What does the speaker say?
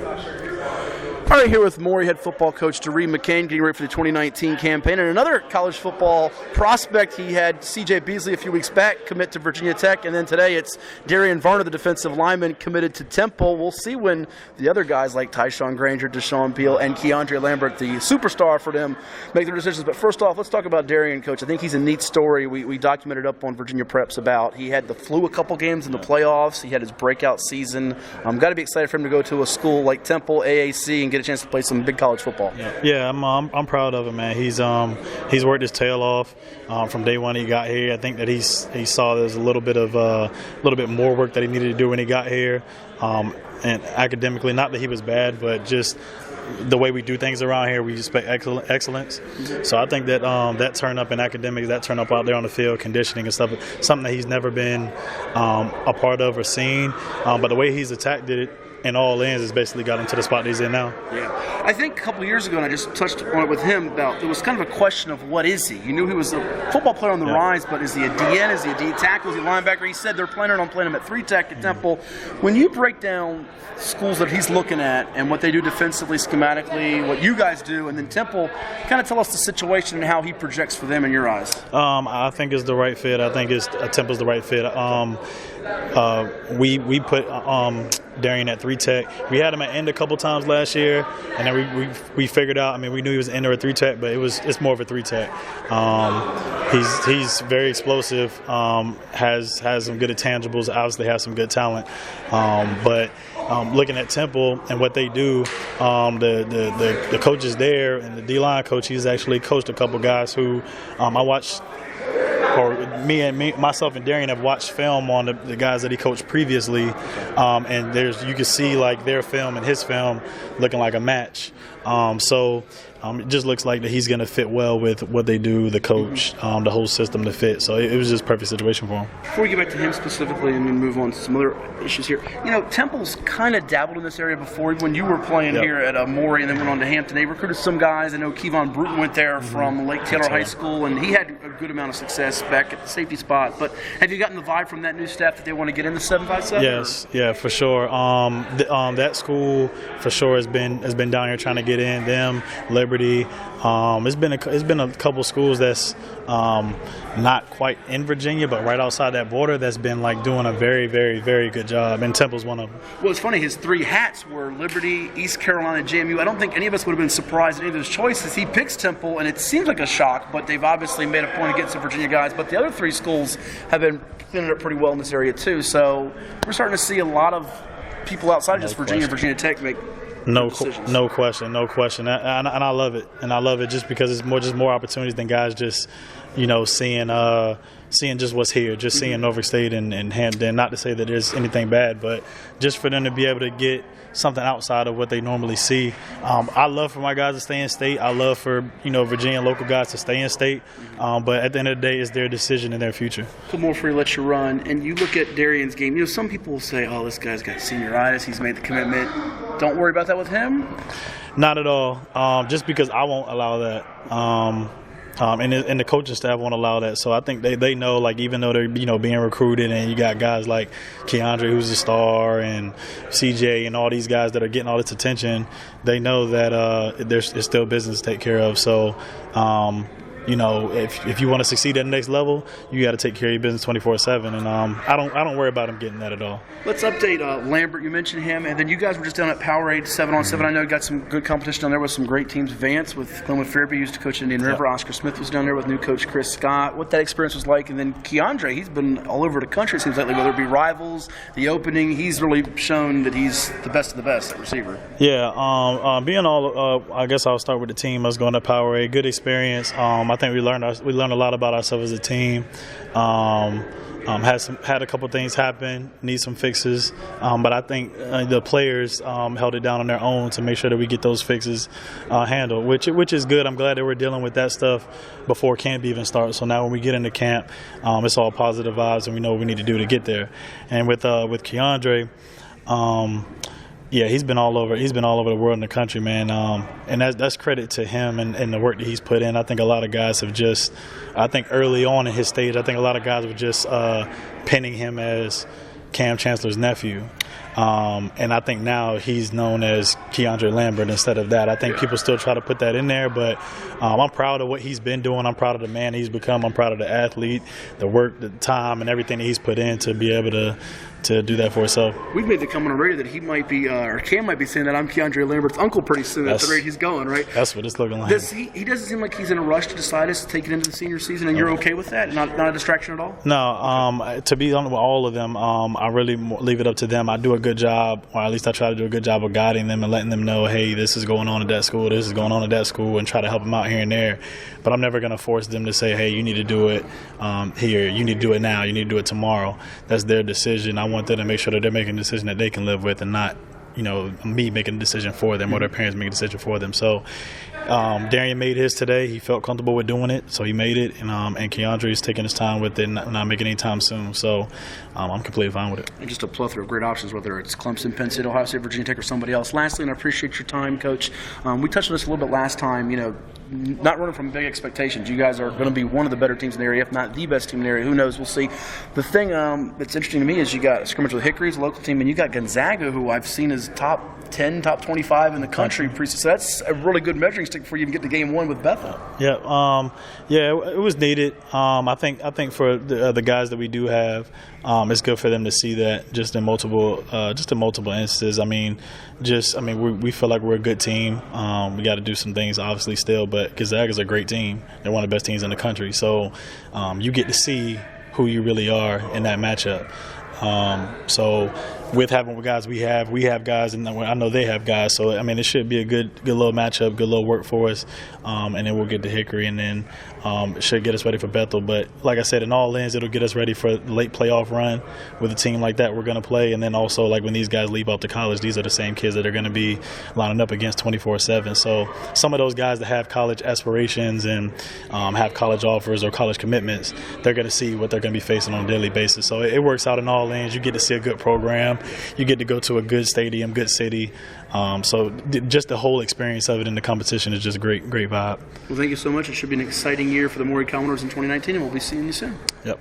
All right, here with Maury head football coach Dyrri McCain, getting ready for the 2019 campaign. And another college football prospect, he had C.J. Beasley a few weeks back commit to Virginia Tech, and then today it's Darian Varner, the defensive lineman, committed to Temple. We'll see when the other guys like Tyshawn Granger, Deshaun Peele, and KeAndre Lambert, the superstar for them, make their decisions. But first off, let's talk about Darian, Coach. I think he's a neat story. We documented up on Virginia Preps about he had the flu a couple games in the playoffs. He had his breakout season. Got to be excited for him to go to a school like Temple, AAC, and get a chance to play some big college football. Yeah, I'm proud of him, man. He's worked his tail off from day one he got here. I think that he saw there's a little bit more work that he needed to do when he got here, and academically, not that he was bad, but just the way we do things around here, we expect excellence. So I think that that turn up in academics, that turn up out there on the field, conditioning and stuff, something that he's never been a part of or seen. But the way he's attacked it in all ends has basically got him to the spot that he's in now. Yeah, I think a couple of years ago, and I just touched on it with him, about it was kind of a question of what is he? You knew he was a football player on the rise, but is he a DN? Is he a D tackle? Is he a linebacker? He said they're planning on playing him at 3 tech at Temple. When you break down schools that he's looking at and what they do defensively, schematically, what you guys do, and then Temple, kind of tell us the situation and how he projects for them in your eyes. I think it's the right fit. I think Temple's the right fit. We put Darian at 3 tech. We had him at end a couple times last year, and then we figured out. I mean, we knew he was end or a 3 tech, but it's more of a 3 tech. He's very explosive. Has some good intangibles. Obviously, has some good talent. But looking at Temple and what they do, the coaches there and the D-line coach, he's actually coached a couple guys who I watched. Or myself and Darian have watched film on the guys that he coached previously, and you can see like their film and his film looking like a match. It just looks like that he's going to fit well with what they do, the coach, the whole system to fit. So it was just a perfect situation for him. Before we get back to him specifically and then move on to some other issues here, Temple's kind of dabbled in this area before. When you were playing here at Maury and then went on to Hampton, they recruited some guys. I know Kevon Bruton went there from Lake Taylor High School, and he had a good amount of success back at the safety spot. But have you gotten the vibe from that new staff that they want to get in the 757? Yes, yeah, for sure. That school for sure has been down here trying to get in. Them, Liberty. It's been a couple schools that's not quite in Virginia, but right outside that border that's been like doing a very, very, very good job, and Temple's one of them. Well, it's funny, his 3 hats were Liberty, East Carolina, JMU. I don't think any of us would have been surprised at any of those choices. He picks Temple, and it seems like a shock, but they've obviously made a point of getting some Virginia guys. But the other 3 schools have been cleaning up pretty well in this area too. So we're starting to see a lot of people outside of just Virginia, Virginia Tech make no question. And I love it. And I love it just because it's more opportunities than guys just, seeing just what's here, just seeing Norfolk State and Hampton. Not to say that there's anything bad, but just for them to be able to get something outside of what they normally see. I love for my guys to stay in state. I love for Virginia local guys to stay in state. But at the end of the day, it's their decision and their future. A couple more before we let you run. And you look at Darian's game. Some people will say, "Oh, this guy's got senioritis. He's made the commitment." Don't worry about that with him? Not at all. Just because I won't allow that. And the coaching staff won't allow that. So I think they know, like, even though they're being recruited, and you got guys like KeAndre, who's a star, and CJ, and all these guys that are getting all this attention, they know that there's still business to take care of. So if you want to succeed at the next level, you got to take care of your business 24/7, and I don't worry about him getting that at all. Let's update Lambert. You mentioned him, and then you guys were just down at Powerade 7-on-7. I know you got some good competition down there with some great teams. Vance with Glenwood Fairview used to coach Indian River. Oscar Smith was down there with new coach Chris Scott. What that experience was like, and then KeAndre, he's been all over the country. It seems like whether it be Rivals, the opening, he's really shown that he's the best of the best receiver. Yeah, being I guess I'll start with the team. I was going to Powerade, good experience. I think we learned a lot about ourselves as a team. Had a couple things happen, need some fixes, but I think the players held it down on their own to make sure that we get those fixes handled, which is good. I'm glad that we're dealing with that stuff before camp even starts. So now when we get into camp, it's all positive vibes, and we know what we need to do to get there. And with KeAndre, yeah, he's been all over the world and the country, man. And that's credit to him and the work that he's put in. I think a lot of guys have early on in his stage, I think a lot of guys were just pinning him as Cam Chancellor's nephew. And I think now he's known as KeAndre Lambert instead of that. I think people still try to put that in there, but I'm proud of what he's been doing. I'm proud of the man he's become. I'm proud of the athlete, the work, the time, and everything that he's put in to be able to do that for himself. We've made the comment already that he might be, or Cam might be saying that I'm KeAndre Lambert's uncle pretty soon at the rate he's going, right? That's what it's looking like. He doesn't seem like he's in a rush to decide to take it into the senior season, and you're okay with that? Not a distraction at all? No. To be honest with all of them, I really leave it up to them. I do a good job, or at least I try to do a good job of guiding them and letting them know, hey, this is going on at that school, this is going on at that school, and try to help them out here and there. But I'm never going to force them to say, hey, you need to do it here, you need to do it now, you need to do it tomorrow. That's their decision. I want them to make sure that they're making a decision that they can live with and not, me making a decision for them or their parents making a decision for them. So Darian made his today. He felt comfortable with doing it, so he made it. And KeAndre is taking his time with it and not making any time soon. So I'm completely fine with it. And just a plethora of great options, whether it's Clemson, Penn State, Ohio State, Virginia Tech, or somebody else. Lastly, and I appreciate your time, Coach, we touched on this a little bit last time, not running from big expectations. You guys are going to be one of the better teams in the area, if not the best team in the area. Who knows? We'll see. The thing that's interesting to me is you got a scrimmage with Hickory's, a local team, and you got Gonzaga, who I've seen as top 10, top 25 in the country. So that's a really good measuring stick before you even get to game one with Bethel. Yeah, it was needed. I think for the guys that we do have, it's good for them to see that just in multiple instances. We feel like we're a good team. We got to do some things obviously still, but Gonzaga's a great team. They're one of the best teams in the country. So you get to see who you really are in that matchup. So with having guys we have guys, and I know they have guys. So it should be a good little matchup, good little work for us, and then we'll get to Hickory, and then it should get us ready for Bethel. But like I said, in all ends, it'll get us ready for the late playoff run with a team like that we're going to play. And then also, like when these guys leave off to college, these are the same kids that are going to be lining up against 24/7. So some of those guys that have college aspirations and have college offers or college commitments, they're going to see what they're going to be facing on a daily basis. So it works out in all ends. You get to see a good program. You get to go to a good stadium, good city. So just the whole experience of it in the competition is just great vibe. Well, thank you so much. It should be an exciting year for the Maury Commodores in 2019, and we'll be seeing you soon. Yep.